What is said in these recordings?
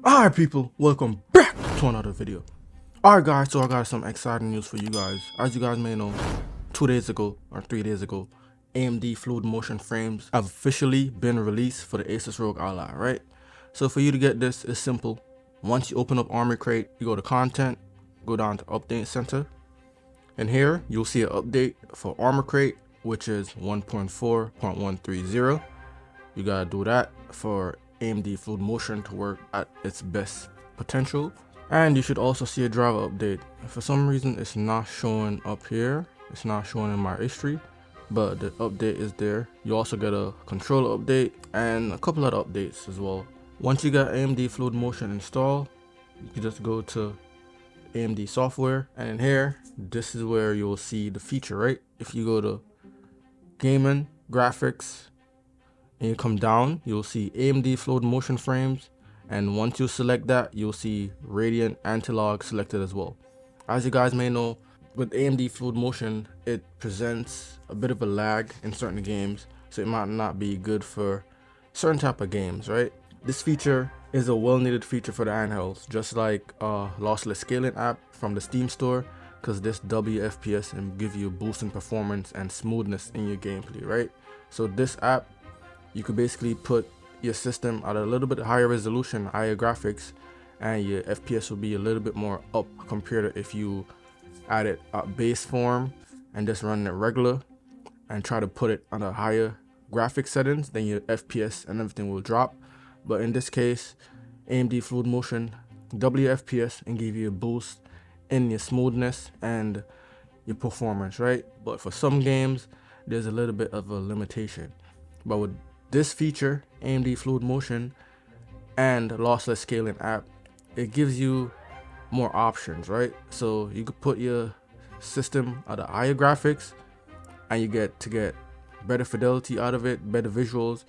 Alright people, welcome back to another video. Alright guys, so I got some exciting news for you guys. As you guys may know, 2 days ago or 3 days ago, AMD fluid motion frames have officially been released for the Asus ROG Ally, right? So for you to get this, it's simple. Once you open up Armoury Crate, you go to content, go down to update center, and here you'll see an update for Armoury Crate, which is 1.4.130. You gotta do that for AMD fluid motion to work at its best potential. And you should also see a driver update. For some reason it's not showing up here, it's not showing in my history, but the update is there. You also get a controller update and a couple other updates as well. Once you got AMD fluid motion installed, you can just go to AMD software, and in here this is where you'll see the feature, right? If you go to gaming, graphics, and you come down, you'll see AMD fluid motion frames, and once you select that, you'll see Radiant Anti-Log selected as well. As you guys may know, with AMD fluid motion, it presents a bit of a lag in certain games, so it might not be good for certain type of games, right? This feature is a well-needed feature for the handhelds, just like lossless scaling app from the Steam store, because this WFPS and give you a boost in performance and smoothness in your gameplay, right? So this app, you could basically put your system at a little bit higher resolution, higher graphics, and your FPS will be a little bit more up compared to if you add it at base form and just run it regular and try to put it on a higher graphic settings, then your FPS and everything will drop. But in this case, AMD fluid motion WFPS and give you a boost in your smoothness and your performance, right? But for some games, there's a little bit of a limitation. But with this feature, AMD fluid motion and lossless scaling app, it gives you more options, right? So you could put your system at a higher graphics and you get better fidelity out of it, better visuals,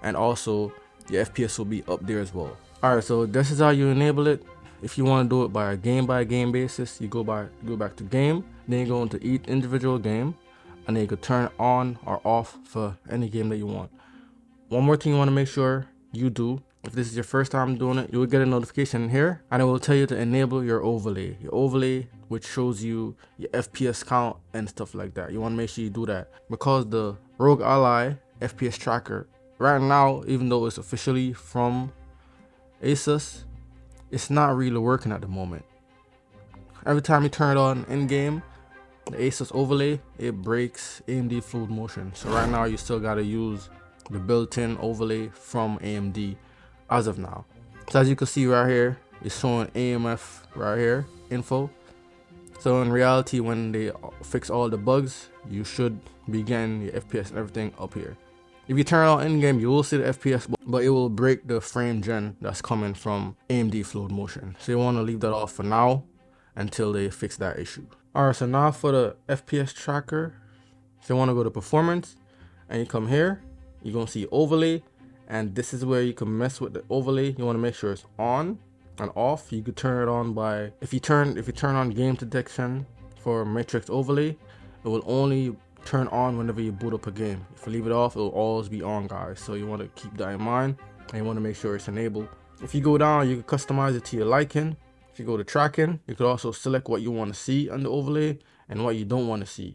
and also your FPS will be up there as well. Alright, so this is how you enable it. If you want to do it by a game basis, you go back to game, then you go into each individual game, and then you could turn it on or off for any game that you want. One more thing you want to make sure you do, if this is your first time doing it, you will get a notification in here, and it will tell you to enable your overlay. Your overlay, which shows you your FPS count and stuff like that. You want to make sure you do that, because the ROG Ally FPS tracker, right now, even though it's officially from Asus, it's not really working at the moment. Every time you turn it on in game, the Asus overlay, it breaks AMD fluid motion. So right now you still gotta use the built-in overlay from AMD as of now. So as you can see right here, it's showing AMF right here, info. So in reality, when they fix all the bugs, you should be getting your FPS and everything up here. If you turn it on in game, you will see the FPS, but it will break the frame gen that's coming from AMD fluid motion. So you want to leave that off for now until they fix that issue. Alright, so now for the FPS tracker, so you want to go to performance, and you come here, you're going to see overlay, and this is where you can mess with the overlay. You want to make sure it's on and off. You could turn it on by, if you turn on game detection for matrix overlay, it will only turn on whenever you boot up a game. If you leave it off, it will always be on, guys. So you want to keep that in mind, and you want to make sure it's enabled. If you go down, you can customize it to your liking. If you go to tracking, you could also select what you want to see on the overlay and what you don't want to see.